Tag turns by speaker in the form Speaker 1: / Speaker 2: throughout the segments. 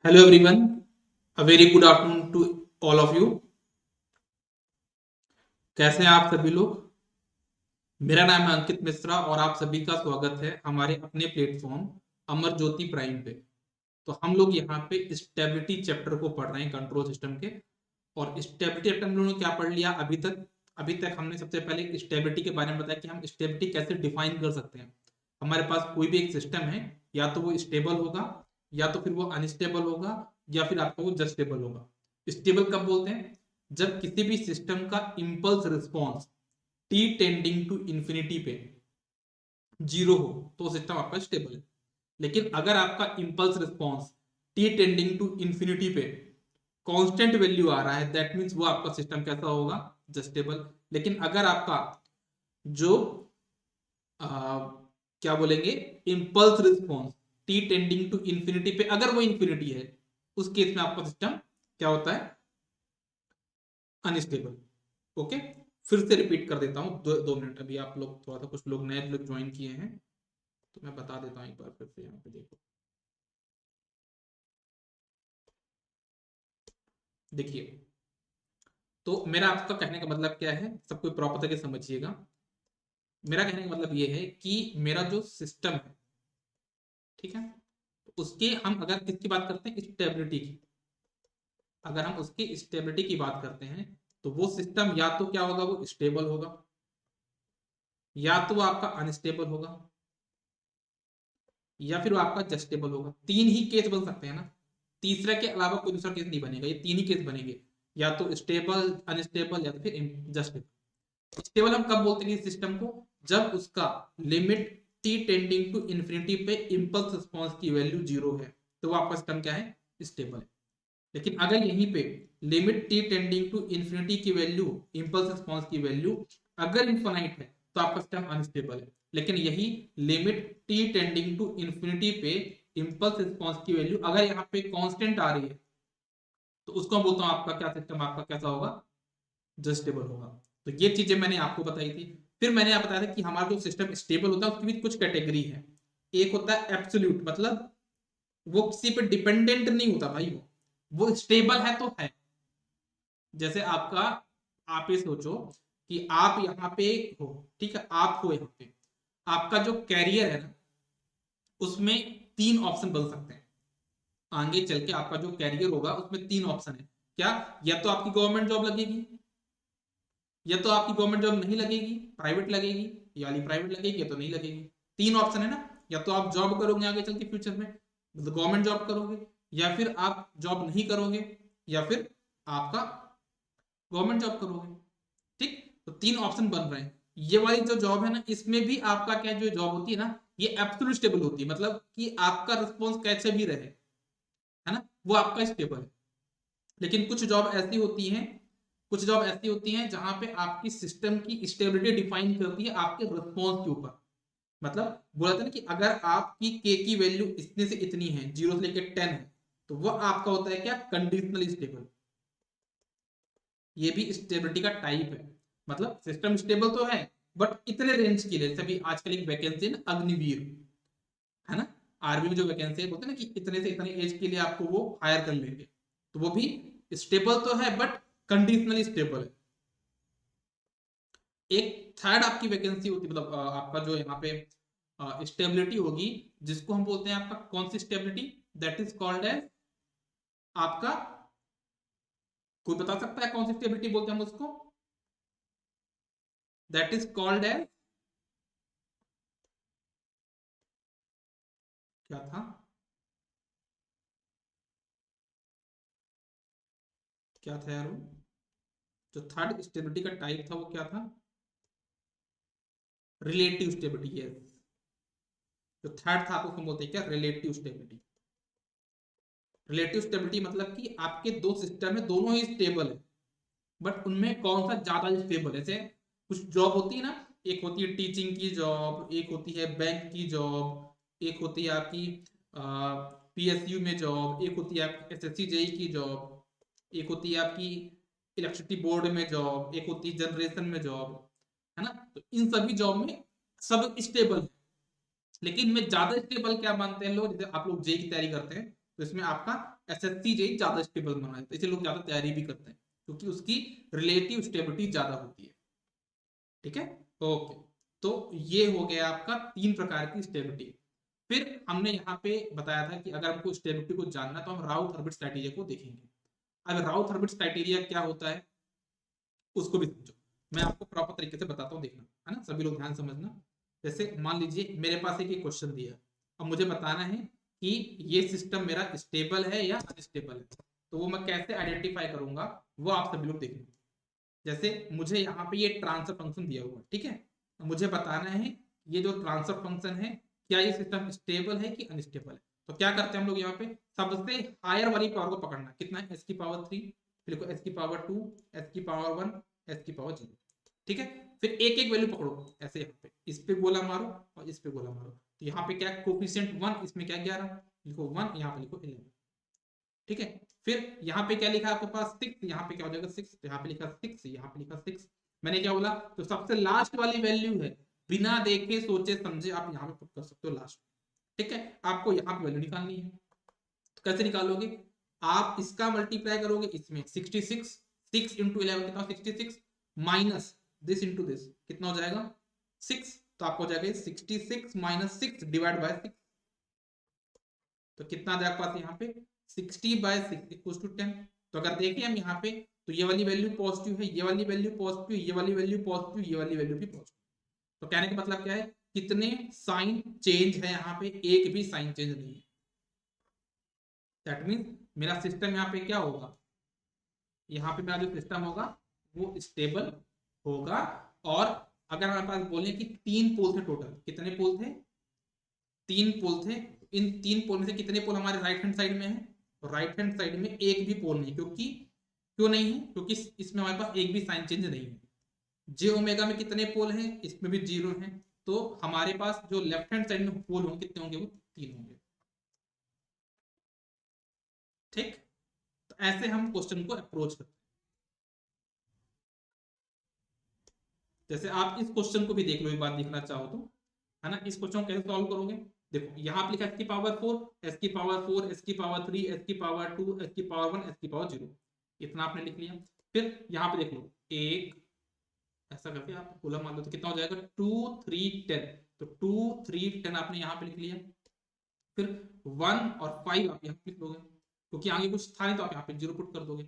Speaker 1: Hello everyone, a very good afternoon to all of you. कैसे हैं आप सभी लोग? मेरा नाम है अंकित मिश्रा और आप सभी का स्वागत है हमारे अपने प्लेटफॉर्म अमर ज्योति प्राइम पे। तो हम लोग यहाँ पे स्टेबिलिटी चैप्टर को पढ़ रहे हैं कंट्रोल सिस्टम के। और स्टेबिलिटी चैप्टर में हम लोगों ने क्या पढ़ लिया अभी तक हमने सबसे पहले स्टेबिलिटी के बारे में बताया कि हम स्टेबिलिटी कैसे डिफाइन कर सकते हैं। हमारे पास कोई भी एक सिस्टम है, या तो वो स्टेबल होगा, या तो फिर वो अनस्टेबल होगा, या फिर आपका वो जस्ट स्टेबल होगा। स्टेबल कब बोलते हैं? जब किसी भी सिस्टम का impulse response t tending to infinity पे जीरो हो तो सिस्टम आपका स्टेबल है। लेकिन अगर आपका impulse response t tending to infinity पे कांस्टेंट वैल्यू आ रहा है, दैट मींस वो आपका सिस्टम कैसा होगा? जस्टेबल। लेकिन अगर आपका जो आ, क्या बोलेंगे, impulse response t tending to infinity पे अगर वो इंफिनिटी है, उस केस में आपका सिस्टम क्या होता है? अनस्टेबल। ओके, फिर से रिपीट कर देता हूँ, 2 मिनट। अभी आप लोग थोड़ा सा, कुछ लोग नए लोग ज्वाइन किए हैं तो मैं बता देता हूँ एक बार फिर से। यहाँ पे देखो, देखिए। तो मेरा आपका कहने का मतलब क्या है, सब कोई प्रॉपर तरीके से समझिएगा। मेरा कहने का मतलब ये है कि मेरा जो सिस्टम है, ठीक है, तो उसके हम अगर किसकी बात करते हैं? स्टेबिलिटी की। अगर हम उसकी स्टेबिलिटी की बात करते हैं तो वो सिस्टम या तो क्या होगा? वो स्टेबल होगा, या तो वो आपका अनस्टेबल होगा, या फिर वो आपका जस्टेबल होगा। तीन ही केस बन सकते हैं ना, तीसरा के अलावा कोई दूसरा केस नहीं बनेगा, ये तीन ही केस बनेंगे, या तो स्टेबल, अनस्टेबल, या तो फिर जस्टेबल। स्टेबल हम कब बोलते हैं सिस्टम को? जब उसका limit t tending to infinity पे इंपल्स रिस्पांस की वैल्यू जीरो है, तो वो आपका सिस्टम क्या है? स्टेबल है। लेकिन अगर यहीं पे limit t tending to infinity की वैल्यू, इंपल्स रिस्पांस की वैल्यू अगर इनफाइनाइट है, तो आपका सिस्टम अनस्टेबल है। लेकिन यही limit t tending to infinity पे इंपल्स रिस्पांस की वैल्यू अगर यहाँ पे कांस्टेंट आ रही है, तो उसको मैं बोलता हूँ आपका क्या सिस्टम, आपका कैसा होगा? जस्टेबल होगा। तो ये चीजें मैंने आपको बताई थी। फिर मैंने आप बताया था कि हमारा जो सिस्टम स्टेबल होता है उसकी भी कुछ कैटेगरी है। एक होता है एब्सोल्यूट, मतलब वो किसी पे डिपेंडेंट नहीं होता भाई, वो स्टेबल है तो है। जैसे आपका, आप ये सोचो कि आप यहाँ पे हो, ठीक है, आप हो यहाँ पे, आपका जो कैरियर है ना, उसमें तीन ऑप्शन बन सकते हैं। आगे चल के आपका जो कैरियर होगा उसमें तीन ऑप्शन है। क्या? या तो आपकी गवर्नमेंट जॉब लगेगी, या तो आपकी गवर्नमेंट जॉब नहीं लगेगी, प्राइवेट लगेगी, या वाली प्राइवेट लगेगी या तो नहीं लगेगी। तीन ऑप्शन है ना। या तो आप जॉब करोगे आगे चल के फ्यूचर में, मतलब गवर्नमेंट जॉब करोगे, या फिर आप जॉब नहीं करोगे, या फिर आपका गवर्नमेंट जॉब करोगे। ठीक, तो तीन ऑप्शन बन रहे हैं। ये वाली जो जॉब है ना, इसमें भी आपका क्या, जो जॉब होती है ना, ये एब्सोल्यूट स्टेबल होती है, मतलब कि आपका रिस्पॉन्स कैसे भी रहे, है ना, वो आपका स्टेबल है। लेकिन कुछ जॉब ऐसी होती हैं जहां पे आपकी सिस्टम की स्टेबिलिटी डिफाइन करती है आपके रिस्पॉन्स के ऊपर। मतलब बोला था ना कि अगर आपकी के की वैल्यू इतने से इतनी है, 0 से लेकर 10 है, तो वह आपका होता है क्या? Conditionally stable. ये भी स्टेबिलिटी का टाइप है। मतलब सिस्टम स्टेबल तो है, बट इतने रेंज के लिए। सभी आजकल एक वैकेंसी है ना, अग्निवीर, है ना, आर्मी में जो वैकेंसी है, बोलते हैं ना कि इतने से इतने एज के लिए आपको वो हायर कर लेंगे, तो वो भी स्टेबल तो है, बट कंडीशनली स्टेबल है। एक थर्ड आपकी वैकेंसी होती है, मतलब आपका जो यहाँ पे स्टेबिलिटी होगी, जिसको हम बोलते हैं आपका कौन सी stability? That is called as आपका, कोई बता सकता है कौन सी स्टेबिलिटी बोलते हैं हम उसको? दैट इज कॉल्ड एज, क्या था? क्या था यार वो? जो थर्ड स्टेबिलिटी का टाइप था वो क्या था? Relative stability, yes. जो थर्ड था उसको बोलते हैं क्या? Relative stability. रिलेटिव स्टेबिलिटी मतलब कि आपके दो सिस्टम है, दोनों ही स्टेबल है, बट उनमें कौन सा ज्यादा स्टेबल है। जैसे कुछ जॉब होती है ना, एक होती है टीचिंग की जॉब, एक होती है बैंक की जॉब, एक होती है आपकी पीएसयू में जॉब, एक होती है आपकी एसएससी जेई की जॉब, एक होती है आपकी इलेक्ट्रिसिटी बोर्ड में जॉब, एक होती है जनरेशन में जॉब, है ना। तो इन सभी जॉब में सब स्टेबल है। लेकिन में ज्यादा स्टेबल क्या मानते हैं लोग? जैसे आप लोग जेई की तैयारी करते हैं, तो इसमें आपका एसएससी जेई ज्यादा स्टेबल माना जाता है, इसलिए लोग ज्यादा तैयारी भी करते हैं क्योंकि उसकी रिलेटिव स्टेबिलिटी ज्यादा होती है। ठीक है, ओके। तो ये हो गया आपका 3 प्रकार की स्टेबिलिटी। फिर हमने यहाँ पे बताया था कि अगर हमको स्टेबिलिटी को जानना तो हम राउथ हर्विट्ज क्राइटेरिया को देखेंगे। अब राउथ हर्विट्ज क्राइटेरिया क्या होता है उसको भी समझो, मैं आपको प्रॉपर तरीके से बताता हूँ, देखना है ना, सभी लोग ध्यान समझना। जैसे मान लीजिए मेरे पास एक क्वेश्चन दिया, अब मुझे बताना है कि ये सिस्टम मेरा स्टेबल है या अनस्टेबल है, तो वो मैं कैसे आइडेंटिफाई करूंगा वो आप सभी लोग देखना। जैसे मुझे यहाँ पे ये ट्रांसफर फंक्शन दिया हुआ है, ठीक है, मुझे बताना है ये जो ट्रांसफर फंक्शन है क्या ये सिस्टम स्टेबल है कि अनस्टेबल है। तो क्या करते हैं हम लोग यहाँ पे, सबसे हायर वाली पावर को पकड़ना, कितना है, एस की पावर 3, फिर लिखो एस की पावर 2, एस की पावर 1, एस की पावर 0। ठीक है, फिर एक एक वैल्यू पकड़ो ऐसे, यहाँ पे इस पे गोला मारो और इस पे गोला मारो, तो यहाँ पे क्या कोफिशिएंट 1, इसमें क्या 11, लिखो 1, यहाँ पे लिखो 11। ठीक है, फिर यहाँ पे क्या लिखा है आपके पास 6, यहाँ पे क्या हो जाएगा 6, यहाँ पे लिखा 6, यहाँ पे लिखा 6। मैंने क्या बोला, तो सबसे लास्ट वाली वैल्यू है, बिना देखे सोचे समझे आप यहाँ पे पुट कर सकते हो लास्ट। ठीक है, आपको यहाँ पे वैल्यू निकालनी है, तो कैसे निकालोगे, आप इसका मल्टीप्लाई करोगे इसमें 66, 6 इंटू 11 कितना 66, माइनस दिस इंटू दिस कितना हो जाएगा 6, तो आपको हो जाएगा 66 माइनस 6 डिवाइड बाय 6, तो कितना आ जाएगा पास यहाँ पे 60/6 इक्वल्स टू 10। तो अगर देखें हम यहाँ पे, तो ये वाली वैल्यू पॉजिटिव है, ये वाली वैल्यू पॉजिटिव, ये वाली वैल्यू पॉजिटिव, ये वाली वैल्यू भी पॉजिटिव। तो कहने का मतलब क्या है, कितने साइन चेंज है यहाँ पे, एक भी साइन चेंज नहीं है। दैट मीन्स मेरा सिस्टम यहाँ पे क्या होगा, यहाँ पे मेरा जो सिस्टम होगा वो स्टेबल होगा। और अगर हमारे पास बोले कि 3 पोल थे, टोटल कितने पोल थे, 3 पोल थे, इन 3 पोल में से कितने पोल हमारे राइट हैंड साइड में है, तो राइट हैंड साइड में एक भी पोल नहीं, क्योंकि क्यों नहीं है, क्योंकि इसमें हमारे पास एक भी साइन चेंज नहीं है। जे ओमेगा में कितने पोल हैं, इसमें भी 0 है, तो हमारे पास जो लेफ्ट हैंड साइड में पोल होंगे कितने होंगे, वो 3 होंगे। ठीक, तो ऐसे हम क्वेश्चन को अप्रोच करते हैं। जैसे आप इस क्वेश्चन को भी देख लो, एक बात देखना चाहो तो, है ना, इस क्वेश्चन को कैसे सॉल्व करोगे, देखो यहाँ पे लिखा एस की पावर 4, एस की पावर 4, एस की पावर 3, एस की पावर 2, एस की पावर 1, एस की पावर 0, इतना आपने लिख लिया। फिर यहाँ पे देख लो, एक ऐसा करके आप पूरा मान लो तो कितना हो जाएगा 2 3 10, तो 2 3 10 आपने यहाँ पे लिख लिया। फिर 1 और 5 आप यहाँ पे लिख दोगे, क्योंकि आगे कुछ था नहीं तो आप यहाँ पे 0 पुट कर दोगे।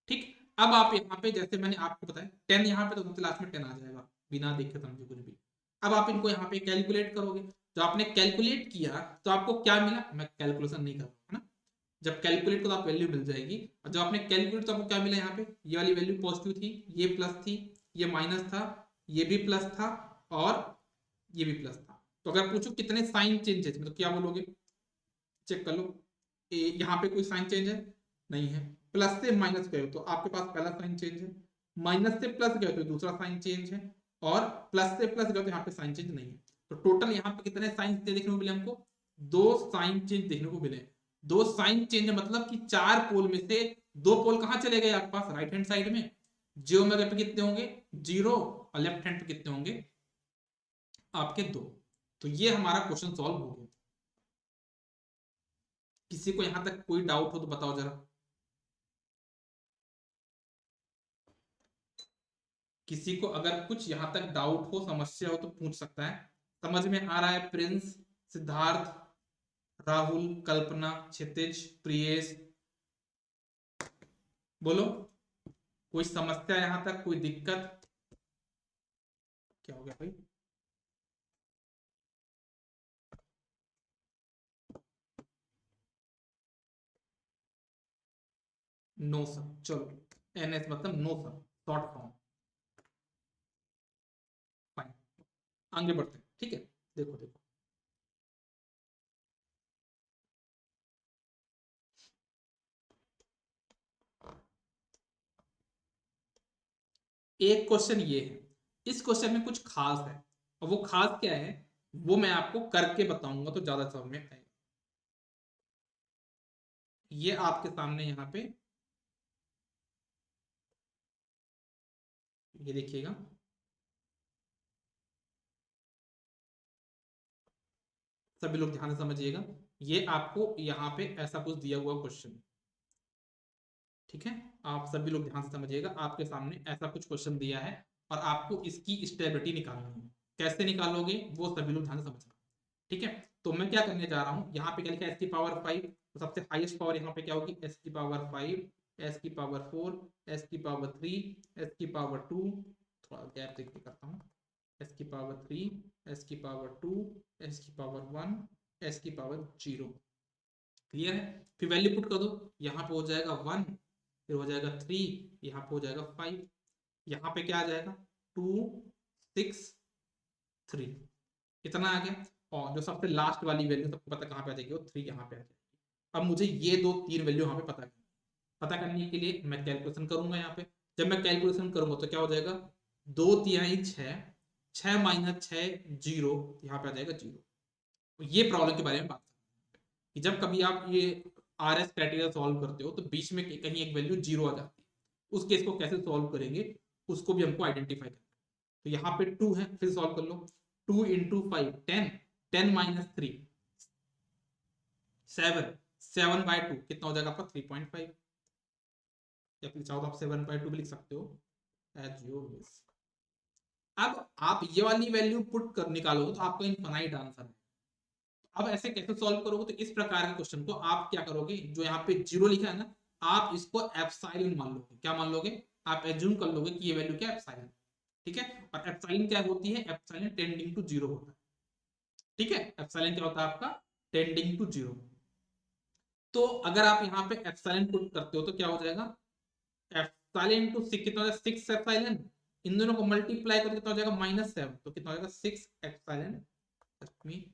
Speaker 1: ठीक, अब आप यहाँ पे जैसे मैंने आपको बताया 10 यहाँ पे, तो सबसे लास्ट में 10 आ जाएगा बिना देखे समझे कुछ भी। अब आप इनको यहाँ पे कैलकुलेट करोगे, तो आपने कैलकुलेट किया तो आपको क्या मिला, मैं कैलकुलेशन नहीं कर रहा है ना, जब कैलकुलेट करो तो आप वैल्यू मिल जाएगी, और जब आपने कैलकुलेट तो आपको क्या मिला, यहाँ पे ये वाली वैल्यू पॉजिटिव थी, ये प्लस थी, ये माइनस था, ये भी प्लस था, और ये भी प्लस था। तो अगर पूछो कितने साइन चेंजेस, तो क्या बोलोगे, चेक कर लो, यहाँ पे कोई साइन चेंज है, नहीं है। प्लस से माइनस गए तो आपके पास पहला साइन चेंज है, माइनस से प्लस गए तो दूसरा साइन चेंज है, और प्लस से प्लस गए तो यहाँ पे साइन चेंज नहीं है। तो टोटल यहाँ पे कितने साइन चेंज देखने को मिले हमको, 2 साइन चेंज देखने को मिले। 2 साइन चेंज मतलब कि 4 पोल में से 2 पोल कहाँ चले गए आपके पास, राइट हैंड साइड में, जो में पे कितने होंगे 0, और लेफ्ट हैंड पे कितने होंगे आपके 2। तो ये हमारा क्वेश्चन सॉल्व हो गया। किसी को यहां तक कोई डाउट हो तो बताओ जरा, किसी को अगर कुछ यहां तक डाउट हो, समस्या हो तो पूछ सकता है। समझ में आ रहा है प्रिंस, सिद्धार्थ, राहुल, कल्पना, क्षितिज, प्रियेश, बोलो कोई समस्या यहां तक, कोई दिक्कत, क्या हो गया भाई, नो सर, चलो एनएस मतलब no sir, short form, fine, आगे बढ़ते हैं। ठीक है, देखो देखो, एक क्वेश्चन ये है, इस क्वेश्चन में कुछ खास है, और वो खास क्या है वो मैं आपको करके बताऊंगा तो ज्यादा समझ में आएगा। ये आपके सामने यहाँ पे ये देखिएगा, सभी लोग ध्यान से समझिएगा, ये आपको यहाँ पे ऐसा कुछ दिया हुआ क्वेश्चन, ठीक है, आप सभी लोग ध्यान से समझिएगा, आपके सामने ऐसा कुछ क्वेश्चन दिया है और आपको इसकी स्टेबिलिटी निकालनी है। कैसे निकालोगे वो सभी लोग ध्यान से समझना, ठीक है। तो मैं क्या करने जा रहा हूँ, यहाँ पे क्या लिखा है एस की पावर 5, तो सबसे हाईएस्ट पावर यहाँ पे क्या होगी, एस की पावर 5, एस की पावर 4, एस की पावर 3, एस की पावर 2, थोड़ा गैप देख के करता हूँ, एस की पावर 3, एस की पावर 2, एस की पावर 1, एस की पावर 0। क्लियर है, फिर वैल्यू पुट कर दो, यहाँ पे हो जाएगा 1, फिर हो जाएगा 3, यहाँ पे हो जाएगा 5, यहाँ पे क्या आ जाएगा 2 6 3, कितना आ गया, और जो सबसे लास्ट वाली वैल्यू सबको पता कहाँ पे आ जाएगी, वो 3 यहाँ पे आ जाएगी। अब मुझे ये दो तीन वैल्यू यहाँ पे पता करने के लिए मैं कैलकुलेशन करूंगा यहाँ पे। जब मैं कैलकुलेशन करूंगा तो क्या हो जाएगा, 2 3 6, 6 माइनस 6 0, यहाँ पे आ जाएगा 0। ये प्रॉब्लम के बारे में बात कि जब कभी आप ये आर एस क्राइटेरिया सॉल्व करते हो तो बीच में कहीं एक वैल्यू 0 आ जाती है, उस केस को कैसे सॉल्व करेंगे उसको भी हमको आइडेंटिफाई करना है। तो यहाँ पे 2 है, फिर सॉल्व कर लो, 2 इंटू 5 10, 10 माइनस 3 7, 7/2 कितना हो जाएगा आपका 3.5, या फिर चाहो तो आप 7/2 भी लिख सकते हो, एज योर विश। अब आप ये वाली वैल्यू पुट कर निकालोगे तो आपका इनफाइनाइट आंसर है। अब ऐसे कैसे सॉल्व करोगे, तो इस प्रकार के क्वेश्चन को आप क्या करोगे, जो यहाँ पे 0 लिखा है ना, आप इसको एप्सिलॉन मान लोगे। क्या मान लोगे, आप एज्यूम कर लोगे कि ये वैल्यू क्या है, एप्सिलॉन, ठीक है। और एप्सिलॉन क्या होती है, एप्सिलॉन टेंडिंग टू 0 होता है, ठीक है। एप्सिलॉन क्या होता है आपका, टेंडिंग टू 0। तो अगर आप यहाँ पे एप्सिलॉन पुट करते हो तो क्या हो जाएगा, एप्सिलॉन टू 6 कितना हो जाएगा, 6 एप्सिलॉन, इन दोनों को मल्टीप्लाई करो कितना हो जाएगा, -7, तो कितना हो जाएगा 6 epsilon, let me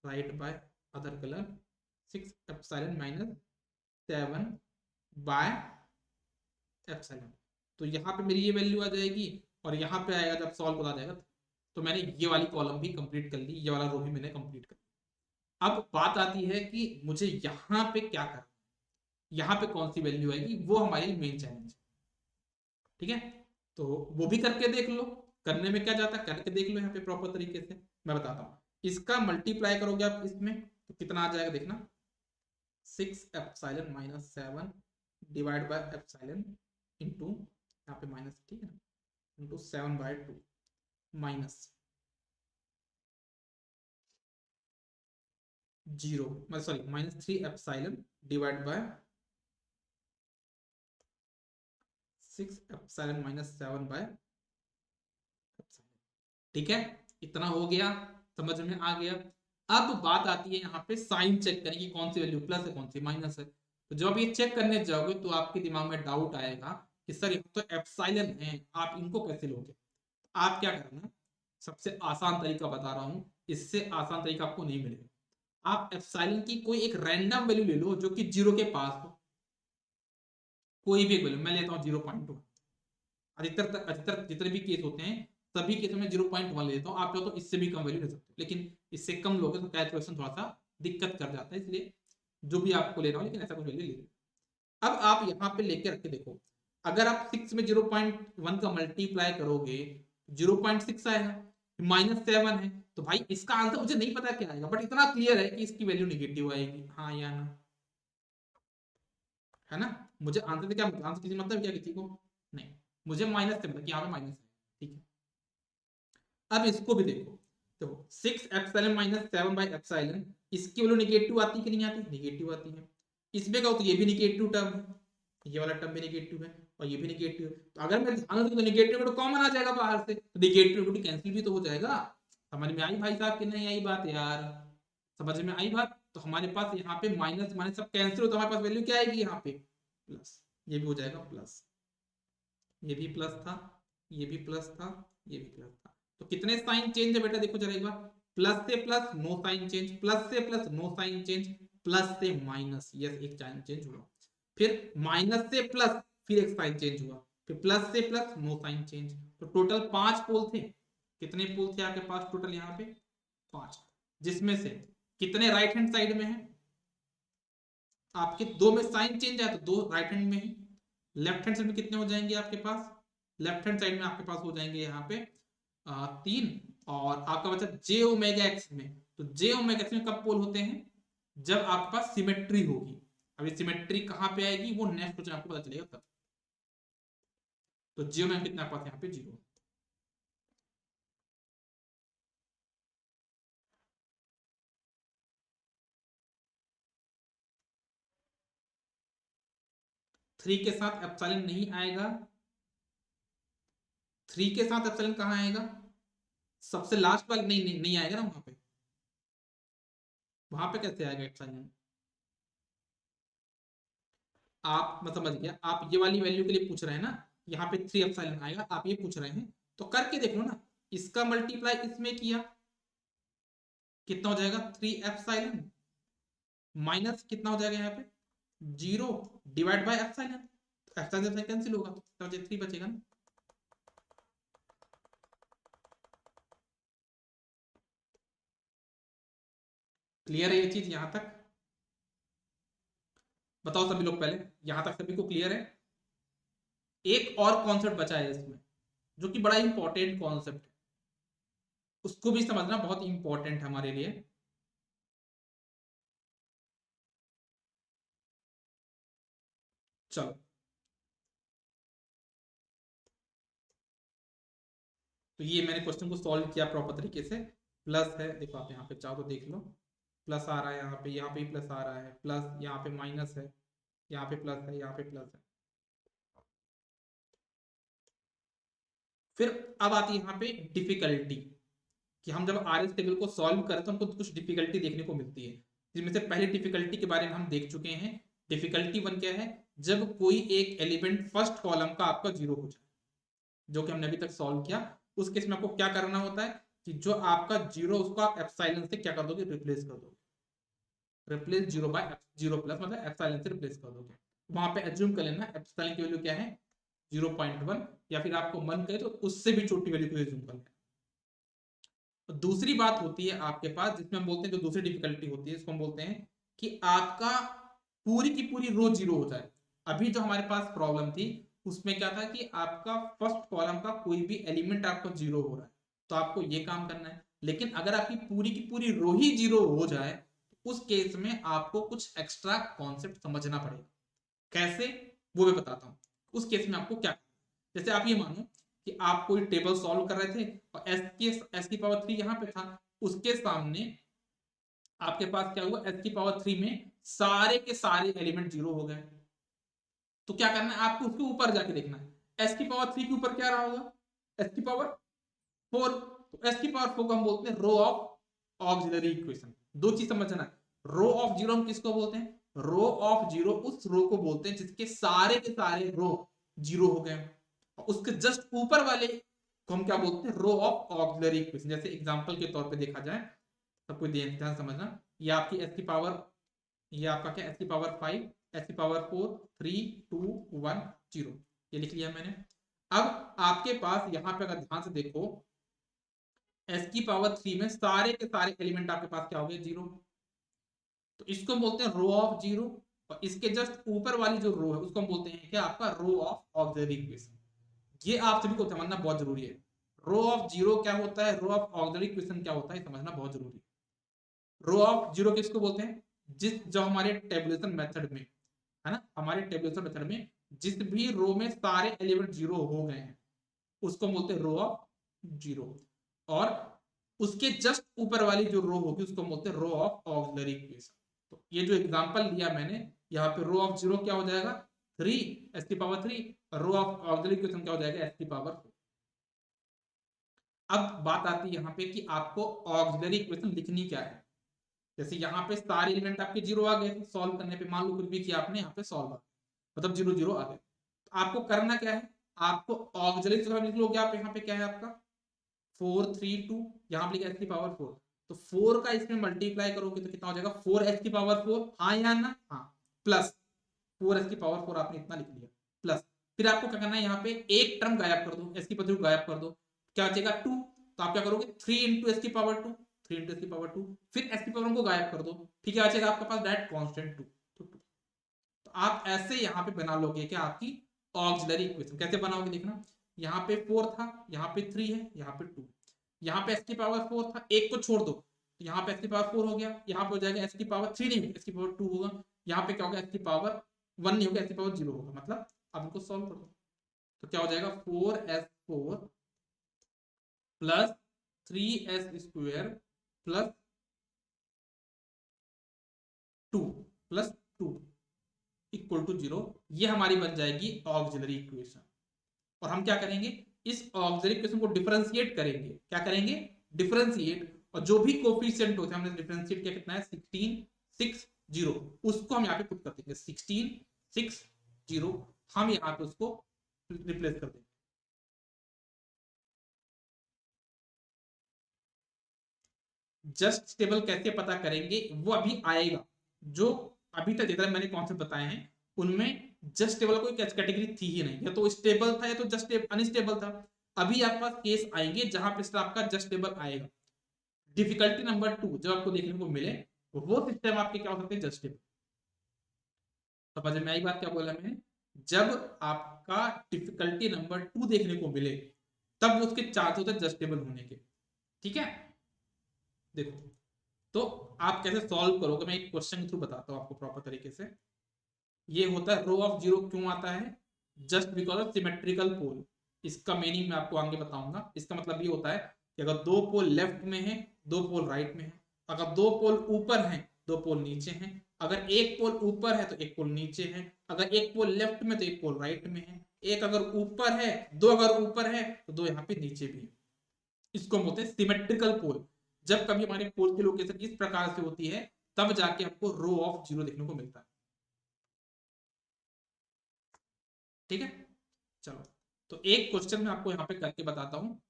Speaker 1: right by other colour, 6 epsilon minus 7 by epsilon. तो यहाँ पे मेरी ये वैल्यू आ जाएगी, और यहाँ पे आएगा जब सॉल्व करा जाएगा, तो मैंने ये वाली कॉलम भी कंप्लीट कर ली, ये वाला रो भी मैंने कंप्लीट कर लिया। अब बात आती है कि मुझे यहाँ पे क्या करना, यहाँ पे कौन सी वैल्यू आएगी, वो हमारी मेन चैलेंज, ठीक है। तो वो भी करके देख लो, करने में क्या जाता है, करके देख लो यहाँ पे प्रॉपर तरीके से मैं बताता हूँ। इसका मल्टीप्लाई करोगे आप इसमें तो कितना आ जाएगा देखना, 6 epsilon minus 7 divide by epsilon into, यहाँ पे माइनस, ठीक है ना, इंटू 7/2 माइनस 0, मतलब sorry -3 epsilon divide by 6 epsilon minus 7 by, ठीक है। इतना हो गया, समझ में आ गया। अब बात आती है यहाँ पे साइन चेक करने की, कौन सी वैल्यू प्लस है कौन सी माइनस है। तो जब आप ये चेक करने जाओगे तो आपके दिमाग में डाउट आएगा कि सर ये तो एप्सिलॉन है, आप इनको कैसे लोगे। आप क्या करना, सबसे आसान तरीका बता रहा हूँ, इससे आसान तरीका आपको नहीं मिलेगा। आप एप्सिलॉन की कोई एक रैंडम वैल्यू ले लो जो कि 0 के पास हो, कोई भी एक वैल्यू, मैं लेता हूँ 0.1। अधिकतर अधिकतर जितने भी केस होते हैं सभी केसों में 0.1 लेता हूँ, आप लोग तो इससे भी कम वैल्यू ले सकते हो, लेकिन इससे कम लोगे तो कैलकुलेशन थोड़ा सा दिक्कत कर जाता है, इसलिए जो भी आपको लेना हो, लेकिन ऐसा कुछ वैल्यू ले लो। अब आप यहाँ पे लेके रख के देखो, अगर आप 6 में 0.1 का मल्टीप्लाई करोगे 0.6 आएगा, -7 है, तो भाई इसका आंसर मुझे नहीं पता क्या आएगा, बट इतना क्लियर है कि इसकी वैल्यू निगेटिव आएगी, हाँ या ना, है ना। मुझे आंसर से क्या आंसर किसी मतलब क्या किसी को नहीं, मुझे माइनस से मतलब कि यहाँ पे माइनस है, ठीक है। अब इसको भी देखो, तो 6 एप्सिलॉन माइनस 7 बाय एप्सिलॉन, इसकी वैल्यू निगेटिव आती कि नहीं आती, निगेटिव आती है। इसमें क्या होता है, ये भी निगेटिव टर्म है, ये वाला टर्म भी निगेटिव है, और ये भी निगेटिव है। तो अगर मैं ध्यान से तो निगेटिव तो कॉमन आ जाएगा बाहर से, तो निगेटिव कैंसिल भी तो हो जाएगा। समझ में आई भाई साहब कि नहीं आई बात यार, समझ में आई बात। तो हमारे पास यहाँ पे माइनस माइनस सब कैंसिल हो, तो हमारे पास वैल्यू क्या आएगी यहाँ पे, प्लस, ये भी हो जाएगा प्लस, ये भी प्लस था, ये भी प्लस था, ये भी प्लस था। तो कितने साइन चेंज है बेटा, देखो जरा एक बार, प्लस से plus no sign change, plus से plus no sign change, plus से माइनस, यस एक साइन चेंज हुआ, फिर माइनस से प्लस फिर एक साइन चेंज हुआ, फिर प्लस से प्लस नो साइन चेंज। तो टोटल 5 पोल थे, कितने पोल थे आपके पास टोटल यहाँ पे 5, जिसमें से कितने राइट हैंड साइड में है, आपके 2 में साइन चेंज है तो 2 राइट हैंड में ही। लेफ्ट हैंड साइड में कितने हो जाएंगे आपके पास, लेफ्ट हैंड साइड में आपके पास हो जाएंगे यहाँ पे 3, और आपका बचा जे ओमेगा एक्स में तो जे ओमेगा एक्स में कब पोल होते हैं? जब आपके पास सिमेट्री होगी। अभी सिमेट्री कहां पे आएगी वो नेक्स्ट क्वेश्चन आपको पता चलेगा तब। तो जे ओमेगा कितना आपके पास यहाँ पे 0। थ्री के साथ एप्सिलॉन नहीं आएगा। थ्री के साथ एप्सिलॉन कहां आएगा? सबसे लास्ट वाले नहीं आएगा ना वहां पे। वहां पे कैसे आएगा एप्सिलॉन? आप मैं समझ गया, आप ये वाली वैल्यू के लिए पूछ रहे हैं ना, यहाँ पे 3 एप्सिलॉन आएगा, आप ये पूछ रहे हैं तो करके देख लो ना। इसका मल्टीप्लाई इसमें किया, कितना हो जाएगा? 3 एप्सिलॉन माइनस कितना हो जाएगा यहाँ पे? 0 divide by epsilon. Epsilon cancel होगा तो 3 बचेगा ना। क्लियर है ये चीज यहां तक? बताओ सभी लोग पहले, यहां तक सभी को क्लियर है? एक और कॉन्सेप्ट बचा है इसमें जो कि बड़ा इंपॉर्टेंट कॉन्सेप्ट है, उसको भी समझना बहुत इंपॉर्टेंट है हमारे लिए। चलो, तो ये मैंने क्वेश्चन को सॉल्व किया प्रॉपर तरीके से। प्लस है, देखो आप यहाँ पे चाहो तो देख लो, प्लस आ रहा है यहाँ पे ही प्लस आ रहा है, प्लस यहाँ पे माइनस है, यहाँ पे प्लस है, यहाँ पे प्लस है। फिर अब आती है यहाँ पे डिफिकल्टी, कि हम जब आर एस टेबल को सॉल्व करें तो हमको कुछ डिफिकल्टी देखने को मिलती है, जिनमें से पहली डिफिकल्टी के बारे में हम देख चुके हैं। डिफिकल्टी वन क्या है? जब कोई एक एलिमेंट फर्स्ट कॉलम का आपका 0 हो जाए, जो कि हमने अभी तक सॉल्व किया। उस केस में आपको क्या करना होता है कि जो आपका 0 उसको आप एप्सिलॉन से क्या कर दोगे? रिप्लेस कर दोगे। रिप्लेस 0 बाय 0 प्लस, मतलब एप्सिलॉन से रिप्लेस कर दोगे। वहां पे एज्यूम कर लेना एप्सिलॉन की वैल्यू क्या है? 0.1, या फिर आपको मन करे तो उससे भी छोटी वैल्यू को एज्यूम कर लेना। तो दूसरी बात होती है आपके पास, जिसमें हम बोलते हैं, जो दूसरी डिफिकल्टी होती है इसको हम बोलते हैं कि आपका पूरी की पूरी रो 0 हो जाए। अभी जो हमारे पास प्रॉब्लम थी उसमें क्या था कि आपका फर्स्ट कॉलम का कोई भी एलिमेंट आपको 0 हो रहा है, तो आपको ये काम करना है। लेकिन अगर आपकी पूरी की पूरी रो ही 0 हो जाए तो उस केस में आपको कुछ एक्स्ट्रा कॉन्सेप्ट समझना पड़ेगा। कैसे, वो मैं बताता हूं। उस केस में आपको क्या, जैसे आप ये मानो कि आप कोई टेबल सॉल्व कर रहे थे और एस की पावर 3 यहां पे था, उसके सामने आपके पास क्या हुआ? एस की पावर 3 में सारे के सारे एलिमेंट 0 हो गए। तो क्या करना है आपको? उसके ऊपर जाके देखना है एस की पावर 3 के ऊपर क्या रहा होगा? एस की पावर 4। तो एस की पावर 4 को हम बोलते हैं रो ऑफ ऑक्सिलरी इक्वेशन। दो चीज समझना है, रो ऑफ 0 हम किसको बोलते हैं? रो ऑफ 0 उस रो को बोलते हैं जिसके सारे के सारे रो 0 हो गए। और उसके जस्ट ऊपर वाले को हम क्या बोलते हैं? Row of auxiliary equation. जैसे एग्जांपल के तौर पे देखा जाए, सबको ध्यान समझना, ये आपकी एस की पावर, ये आपका क्या, एस की पावर 5, एस की पावर 4, 3, 2, 1, 0, ये लिख लिया मैंने। अब आपके पास यहां पे अगर ध्यान से देखो, एस की पावर 3 में सारे के सारे एलिमेंट आपके पास क्या हो गए? 0। तो इसको हम बोलते हैं रो ऑफ 0। और इसके जस्ट ऊपर वाली जो रो है उसको हम बोलते हैं क्या? आपका रो ऑफ ऑक्सिलरी इक्वेशन। ये आप सभी को समझना बहुत जरूरी है। रो ऑफ 0 क्या होता है, रो ऑफ ऑक्सिलरी इक्वेशन क्या होता है, समझना बहुत जरूरी है। रो ऑफ 0 किसको बोलते हैं? जो हमारे टेबुलेशन मेथड में है ना, हमारे टेबुलेशन मेथड में जिस भी रो में सारे एलिमेंट 0 हो गए हैं उसको बोलते हैं रो ऑफ 0। और उसके जस्ट ऊपर वाली जो रो होगी उसको बोलते हैं रो ऑफ ऑक्सिलरी इक्वेशन। तो ये जो एग्जांपल दिया मैंने, यहाँ पे रो ऑफ 0 क्या हो जाएगा? 3 एस की पावर 3, और रो ऑफ ऑक्सिलरी इक्वेशन क्या हो जाएगा? एस की पावर 4। अब बात आती है यहाँ पे कि आपको ऑक्सिलरी इक्वेशन लिखनी क्या है। जैसे यहाँ पे सारे एलिमेंट आपके 0 आ गए, सॉल्व करने पे मान लो कुछ भी किया आपने, यहाँ पे सॉल्व आ मतलब 0 0 आ गए। तो आपको करना क्या है? आपको ऑक्सिलरी इक्वेशन लिख लोगे आप, यहाँ पे क्या है आपका? 4 3 2, यहाँ पे लिखा एस की पावर 4। तो 4 का इसमें मल्टीप्लाई करोगे तो कितना हो जाएगा? 4 एस की पावर 4, हाँ या ना? हाँ। प्लस 4 एस की पावर 4 आपने इतना लिख लिया, प्लस फिर आपको क्या करना है? यहाँ पे एक टर्म गायब कर दो, एस की पावर गायब कर दो, क्या बचेगा? 2। तो आप क्या करोगे? 3 इंटू एस की पावर 2, 3 इंटू एस की पावर 2, फिर एस की पावर को गायब कर दो, ठीक है, बचेगा आपके पास डायरेक्ट कांस्टेंट 2। तो आप ऐसे यहाँ पे बना लोगे कि आपकी ऑक्सिलरी इक्वेशन कैसे बनाओगे देखना। यहाँ पे 4 था, यहाँ पे 3 है, यहाँ पे 2, यहाँ पे एस की पावर 4 था, एक को छोड़ दो, तो यहाँ पे x की पावर 4 हो गया, यहाँ पे हो जाएगा x की पावर 3 नहीं होगा, x की पावर 2 होगा, यहाँ पे क्या होगा x की पावर 1 नहीं होगा, x की पावर 0 होगा। मतलब आप इनको सॉल्व कर दो तो क्या हो जाएगा 4s4 plus 3s² plus 2 plus 2 equal to 0। ये हमारी बन जाएगी ऑक्सिलरी इक्वेशन। और हम क्या करेंगे, इस ऑक्सिलरी इक्वेशन को डिफरेंशिएट करेंगे। क्या करेंगे, डिफरेंशिएट। और जो भी कोफिशिएंट होते हैं हमने डिफरेंशिएट किया, कितना है 16 6 0, उसको हम यहाँ पे पुट कर देंगे 16 6 0, हम यहाँ पे उसको रिप्लेस कर देंगे। जस्ट टेबल कैसे पता करेंगे वो अभी आएगा। जो अभी तक जितना मैंने कॉन्सेप्ट बताए हैं उनमें जस्ट टेबल कोई कैटेगरी थी ही नहीं, या तो स्टेबल था या तो जस्ट अनस्टेबल था। अभी आपके पास केस आएंगे जहां पे आपका जस्ट टेबल आएगा। डिफिकल्टी नंबर 2 जब आपको देखने को मिले वो सिस्टम आपके क्या हो सकते हैं, जस्ट टेबल। समझ में आई बात क्या बोला मैंने? जब आपका डिफिकल्टी नंबर 2 देखने को मिले तब उसके चांस होते हैं जस्ट टेबल होने के। ठीक है, देखो तो आप कैसे सॉल्व करोगे, मैं एक क्वेश्चन के थ्रू बताता हूं आपको प्रॉपर तरीके से। ये होता है रो ऑफ जीरो, क्यों आता है, जस्ट बिकॉज ऑफ सिमेट्रिकल पोल। इसका मीनिंग मैं आपको आगे बताऊंगा। इसका मतलब ये होता है कि अगर दो पोल लेफ्ट में है, दो पोल राइट में है, अगर दो पोल ऊपर हैं, दो पोल नीचे हैं, अगर एक पोल ऊपर है तो एक पोल नीचे है, अगर एक पोल लेफ्ट में तो एक पोल राइट में है, एक अगर ऊपर है, दो अगर ऊपर है तो दो यहाँ पे नीचे भी है। इसको हम बोलते हैं सिमेट्रिकल पोल। जब कभी हमारे पोल की लोकेशन इस प्रकार से होती है तब जाके आपको रो ऑफ जीरो देखने को मिलता है। ठीक है, चलो तो एक क्वेश्चन मैं आपको यहाँ पे करके बताता हूँ,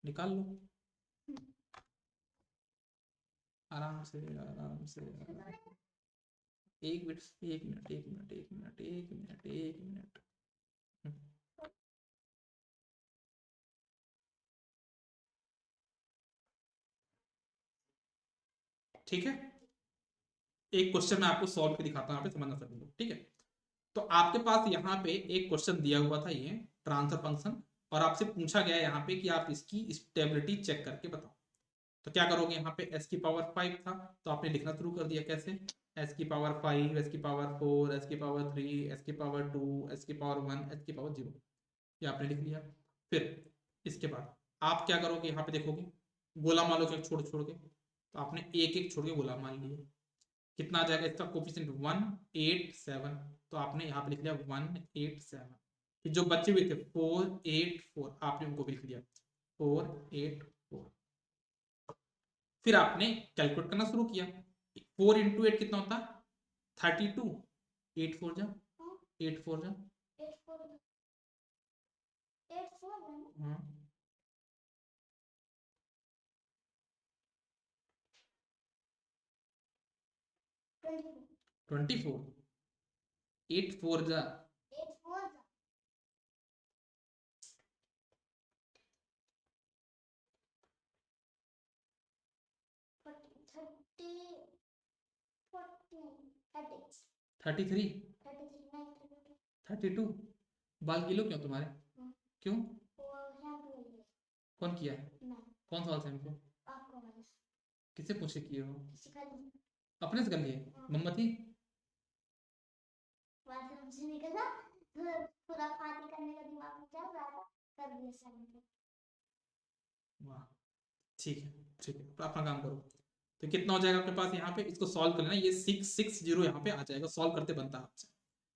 Speaker 1: निकाल लो आराम से आराम से आराम। एक मिनट एक मिनट एक मिनट एक मिनट एक मिनट एक मिनट। ठीक है, एक क्वेश्चन मैं आपको सॉल्व करके दिखाता हूँ, यहाँ पे समझना सभी लोग। ठीक है, तो आपके पास यहाँ पे एक क्वेश्चन दिया हुआ था, ये ट्रांसफर फंक्शन, और आपसे पूछा गया यहाँ पे कि आप इसकी स्टेबिलिटी चेक करके बताओ। तो क्या करोगे, यहाँ पे s की पावर 5 था तो आपने लिखना शुरू कर दिया। कैसे, s की पावर 5, s की पावर 4, s की पावर 3, s की पावर 2, s की पावर 1, s की पावर 0, ये आपने लिख लिया। फिर इसके बाद आप क्या करोगे, यहाँ पे देखोगे गोला मान लो छोड़ छोड़ के, तो आपने एक एक छोड़ के गोला मान लिया। कितना आ जाएगा इसका कोफिशिएंट 187, तो आपने यहाँ पे लिख लिया 187। फिर जो बच्चे हुए थे 484, आपने उनको भी लिख लिया 484। फिर आपने कैलकुलेट करना शुरू किया। 4 × 8 कितना होता, 32। 8 4 जा 8 4 जा 24। 8 4 जा 33 32। बाल किलो क्यों तुम्हारे, क्यों, कौन किया है, कौन सा वाला शैम्पू, किससे पूछ के किए हो, अपने से कर लिए, मोमबत्ती। वाह, ठीक है ठीक है, तो अपना काम करो। तो कितना हो जाएगा आपके पास, यहाँ पे इसको सॉल्व कर लेना, ये 660 यहाँ पे आ जाएगा, सॉल्व करते बनता है आपसे।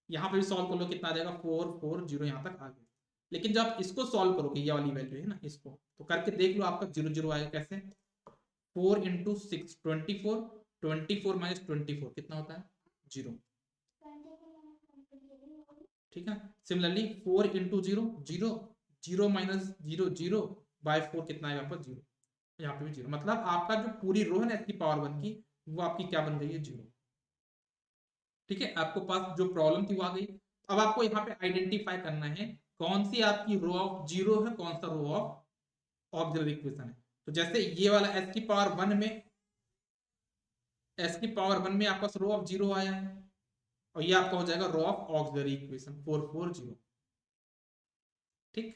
Speaker 1: यहाँ पे भी सॉल्व कर लो, कितना आ जाएगा 440 यहाँ तक आ गया। लेकिन जब इसको सॉल्व करोगे, ये वाली वैल्यू है ना, इसको तो करके देख लो आपका 0 0 आएगा। कैसे, 4 × 6 24, 24 - 24 कितना होता है 0। ठीक है, सिमिलरली 4 × 0 0, 0 - 0 0 बाय 4 कितना आएगा आपका 0। यहाँ पे भी 0, मतलब आपका जो पूरी रो है ना इसकी पावर 1 की, वो आपकी क्या बन गई है 0। ठीक है, आपको पास जो प्रॉब्लम थी वो आ गई। अब आपको यहाँ पे आइडेंटिफाई करना है कौन सी आपकी रो ऑफ जीरो है, कौन सा रो ऑफ ऑक्सिलरी इक्वेशन है। तो जैसे ये वाला s की पावर 1 में, s की पावर 1 में आपका रो ऑफ जीरो आया है, और ये आपका हो जाएगा रो ऑफ ऑक्सिलरी इक्वेशन 440। ठीक,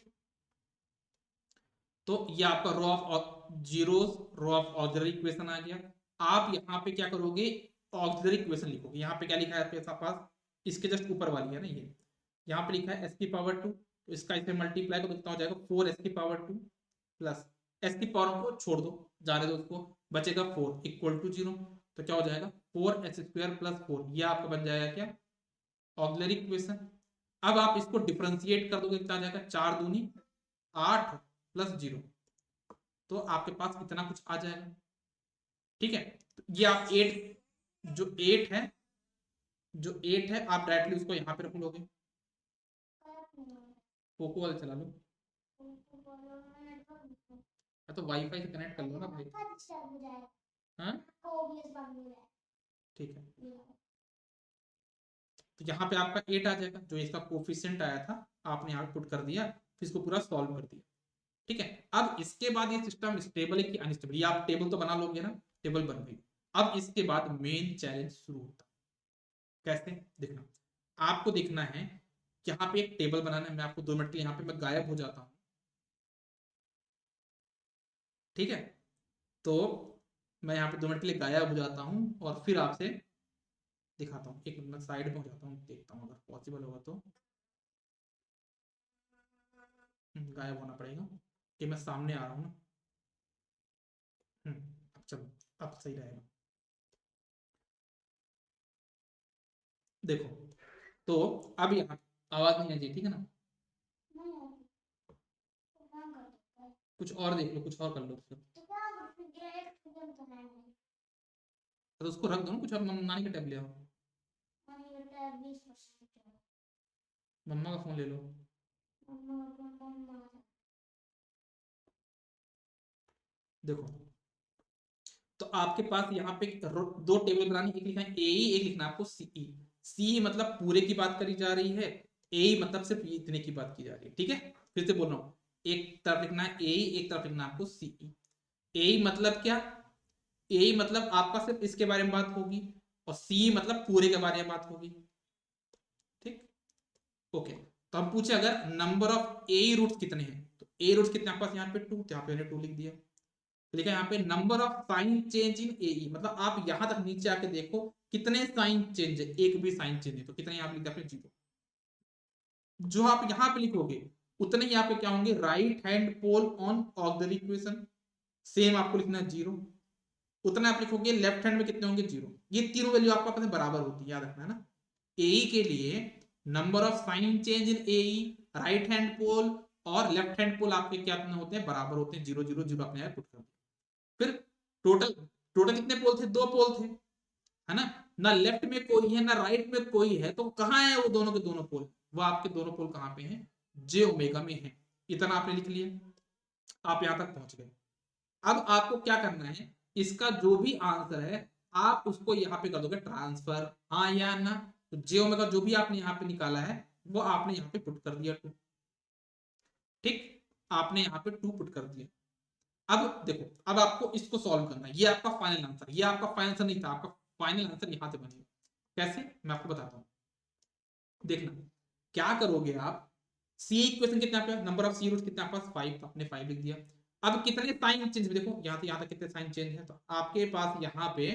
Speaker 1: तो ये आपका row of zeros, row of auxiliary equation आ गया। आप यहाँ पे क्या करोगे, ऑक्सिलरी इक्वेशन लिखोगे। यहाँ पे क्या लिखा है आपके पास, इसके जस्ट ऊपर वाली है ना ये, यहाँ पे लिखा है एस की पावर 2, तो इसका इसे मल्टीप्लाई को कितना हो जाएगा 4 एस की पावर 2 प्लस एस की पावर को छोड़ दो, जाने दो उसको, बचेगा 4 इक्वल टू 0। तो क्या हो जाएगा 4s² प्लस 4, ये आपका बन जाएगा क्या, ऑक्सिलरी इक्वेशन। अब आप इसको डिफरेंशिएट कर दोगे, क्या आ जाएगा 4 दूनी 8 प्लस 0, तो आपके पास इतना कुछ आ जाएगा। ठीक है, तो ये आप 8, जो 8 है, जो 8 है आप डायरेक्टली उसको यहाँ पे रख लोगे। पोको वाला चला लो, तो वाईफाई से कनेक्ट कर लो ना भाई। हाँ ठीक है, तो यहाँ पे आपका 8 आ जाएगा, जो इसका कोफिशिएंट आया था आपने यहाँ पुट कर दिया, फिर इसको पूरा सॉल्व कर दिया। ठीक है, अब इसके बाद ये सिस्टम स्टेबल है कि अनस्टेबल, ये आप टेबल तो बना लोगे ना, टेबल बन गई। अब इसके बाद मेन चैलेंज शुरू होता है। कैसे देखना, आपको देखना है, यहाँ पे एक टेबल बनाना है। मैं आपको 2 मिनट के लिए यहाँ पे मैं गायब हो जाता हूँ। ठीक है, तो मैं यहाँ पे 2 मिनट के लिए गायब हो जाता हूँ और फिर आपसे दिखाता हूँ। एक मिनट मैं साइड में हो जाता हूँ, देखता हूँ अगर पॉसिबल होगा तो। गायब होना पड़ेगा कि मैं सामने आ रहा हूँ ना। अब चलो, अब सही रहेगा। देखो, तो अब यहाँ आवाज नहीं आ रही, ठीक है ना, कुछ और देख लो, कुछ और कर लो उसको। तो उसको रख दो ना, कुछ और नानी का टैब ले आओ, मम्मा का फोन ले लो। देखो, तो आपके पास यहाँ पे 2 टेबल बनानी, एक लिखना है ए, एक लिखना है आपको सीई। सी मतलब पूरे की बात करी जा रही है, ए मतलब सिर्फ इतने की बात की जा रही है। ठीक है, फिर से बोल रहा हूँ, एक तरफ लिखना है ए, एक तरफ लिखना है आपको सीई। ए मतलब क्या, ए मतलब आपका सिर्फ इसके बारे में बात होगी, और सी मतलब पूरे के बारे में बात होगी। ठीक, ओके। तो हम पूछे अगर नंबर ऑफ ए रूट्स कितने हैं, तो ए रूट्स कितने आपके पास यहाँ पे 2, यहाँ पे मैंने 2 लिख दिया। लिखा यहाँ पे number of sign change in A, मतलब आप यहां तक नीचे आके देखो कितने साइन चेंज है, एक भी साइन चेंज है तो कितने यहाँ पे लिखते हैं 0। जो आप यहाँ पे लिखोगे उतने यहाँ पे क्या होंगे, right hand pole on auxiliary equation, same आपको लिखना है 0। उतना आप लिखोगे लेफ्ट हैंड में कितने होंगे 0। ये तीनों वैल्यू आपका पास बराबर होती है, याद रखना है ना। ए के लिए number of sign change in A, right hand pole और लेफ्ट हैंड पोल आपके क्या होते हैं, बराबर होते हैं, 0 0 0 अपने यहाँ पुट कर दिया। फिर टोटल, टोटल कितने पोल थे, 2 पोल थे, है ना। ना लेफ्ट में कोई है ना राइट में कोई है, तो कहाँ है वो दोनों के दोनों पोल, वो आपके दोनों पोल कहाँ पे हैं, जे ओमेगा में है। इतना आपने लिख लिया, आप यहां तक पहुंच गए। अब आपको क्या करना है, इसका जो भी आंसर है आप उसको यहाँ पे कर दोगे ट्रांसफर, हाँ या ना। तो जे ओमेगा जो भी आपने यहाँ पे निकाला है वो आपने यहाँ पे पुट कर दिया 2। ठीक, आपने यहाँ पे 2 पुट कर दिया। अब देखो, अब आपको इसको सॉल्व करना है, ये आपका फाइनल आंसर, ये आपका फाइनल आंसर नहीं था, आपका फाइनल आंसर यहां से बनेगा। कैसे, मैं आपको बताता हूं, देखना क्या करोगे आप। सी इक्वेशन कितना पे, नंबर ऑफ सी रूट्स कितना आपके पास 5, आपने 5 लिख दिया। अब कितने साइन चेंज, देखो यहां से यहां तक कितने साइन चेंज है, तो आपके पास यहाँ पे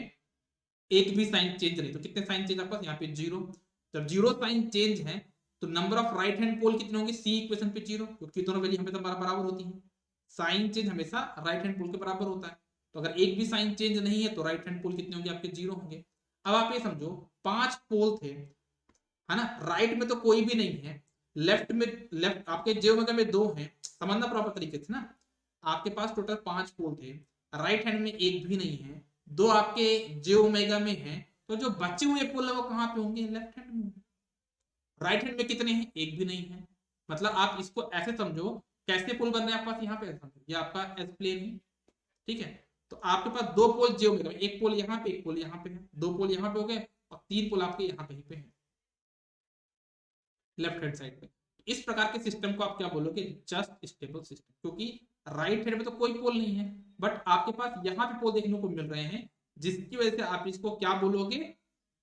Speaker 1: एक भी साइन चेंज नहीं, तो कितने साइन चेंज आपके पास यहाँ पे 0। जब 0 साइन चेंज है तो नंबर ऑफ राइट हैंड पोल कितने होंगे सी इक्वेशन पे 0, क्योंकि दोनों वैल्यू हमेशा बराबर होती है। साइन चेंज हमेशा राइट हैंड पोल के बराबर होता है, तो अगर एक भी साइन चेंज नहीं है तो राइट हैंड पोल कितने होंगे आपके 0 होंगे। अब आप ये समझो 5 पोल थे, है ना, राइट में तो कोई भी नहीं है, लेफ्ट में, लेफ्ट आपके जे ओमेगा में 2 हैं, समझना प्रॉपर तरीके से ना। आपके पास टोटल 5 पोल थे, राइट हैंड में एक भी नहीं है, 2 आपके जे ओमेगा में है, तो जो बचे हुए पोल है वो कहाँ पे होंगे, लेफ्ट हैंड में। राइट हैंड में कितने हैं, एक भी नहीं है। मतलब आप इसको ऐसे समझो, कैसे पोल बन रहे हैं आपके पास यहाँ पे, ये आपका एस प्लेन है। ठीक है, तो आपके पास 2 पोल जे ओमेगा में, एक पोल यहाँ पे, एक पोल यहाँ पे है, 2 पोल यहाँ पे हो गए और 3 पोल आपके यहाँ कहीं पे है लेफ्ट हैंड साइड पे। इस प्रकार के सिस्टम को आप क्या बोलोगे, जस्ट स्टेबल सिस्टम, क्योंकि राइट हैंड में तो कोई पोल नहीं है, बट आपके पास यहाँ पे पोल देखने को मिल रहे हैं, जिसकी वजह से आप इसको क्या बोलोगे,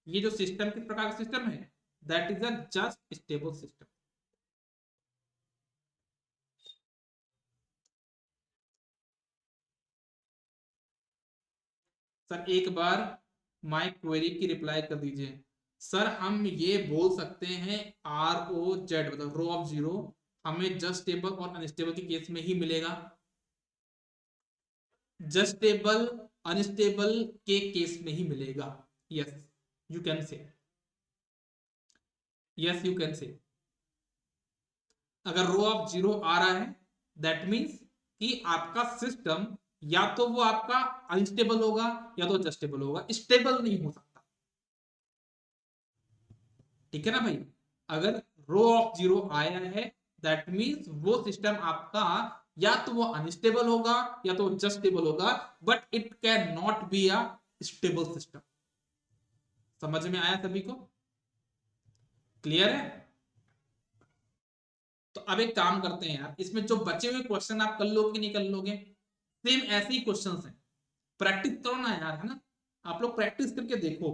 Speaker 1: ये जो सिस्टम किस प्रकार का सिस्टम है, that is a just stable system. Sir एक बार माय क्वेरी की रिप्लाई कर दीजिए। सर हम ये बोल सकते हैं ROZ मतलब रो ऑफ जीरो हमें जस्ट स्टेबल और अनस्टेबल के केस में ही मिलेगा। जस्ट स्टेबल अनस्टेबल के केस में ही मिलेगा। Yes you can say, yes you can say. अगर रो ऑफ जीरो आ रहा है दैट मीन्स कि आपका सिस्टम या तो वो आपका अनस्टेबल होगा या तो जस्टेबल होगा, स्टेबल नहीं हो सकता। ठीक है ना भाई। अगर रो ऑफ जीरो आया है दैट मीन्स वो सिस्टम आपका या तो वो अनस्टेबल होगा या तो जस्टेबल होगा, but it can not be a stable system. समझ में आया सभी को? क्लियर है? तो अब एक काम करते हैं यार, इसमें जो बचे हुए क्वेश्चन आप कर लोगे कि नहीं कर लोगे? सेम ऐसे ही क्वेश्चंस हैं, प्रैक्टिस करो ना यार, है ना? आप लोग प्रैक्टिस करके देखो।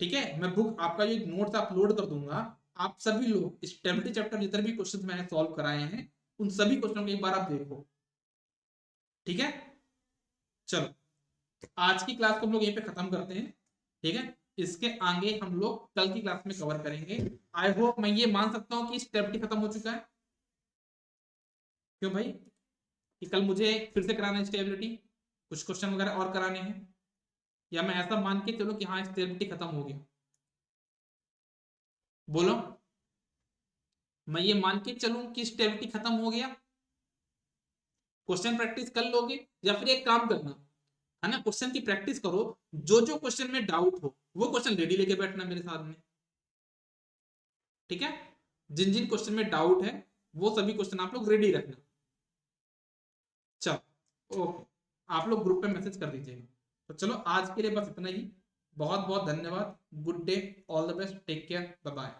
Speaker 1: ठीक है, मैं बुक आपका जो नोट्स अपलोड कर दूंगा, आप सभी लोग स्टेबिलिटी चैप्टर जितने भी क्वेश्चंस मैंने सॉल्व कराए हैं उन सभी क्वेश्चनों को एक बार आप देखो। ठीक है, चलो आज की क्लास को हम लोग यहीं पे खत्म करते हैं। ठीक है, इसके आगे हम लोग कल की क्लास में कवर करेंगे। आई होप मैं ये मान सकता हूँ कि स्टेबिलिटी खत्म हो चुका है। क्यों भाई, कि कल मुझे फिर से कराना है स्टेबिलिटी, कुछ क्वेश्चन वगैरह और कराने हैं, या मैं ऐसा मान के चलो कि हाँ स्टेबिलिटी खत्म हो गया? बोलो, मैं ये मान के चलूं कि स्टेबिलिटी खत्म हो गया? क्वेश्चन प्रैक्टिस कर लोगे या फिर एक काम करना, है ना, क्वेश्चन की प्रैक्टिस करो, जो जो क्वेश्चन में डाउट हो वो क्वेश्चन रेडी लेके बैठना मेरे साथ में। ठीक है, जिन जिन क्वेश्चन में डाउट है वो सभी क्वेश्चन आप लोग रेडी रखना। चलो ओके, आप लोग ग्रुप पे मैसेज कर दीजिएगा। तो चलो आज के लिए बस इतना ही, बहुत बहुत धन्यवाद, good day, all the best, take care, bye bye.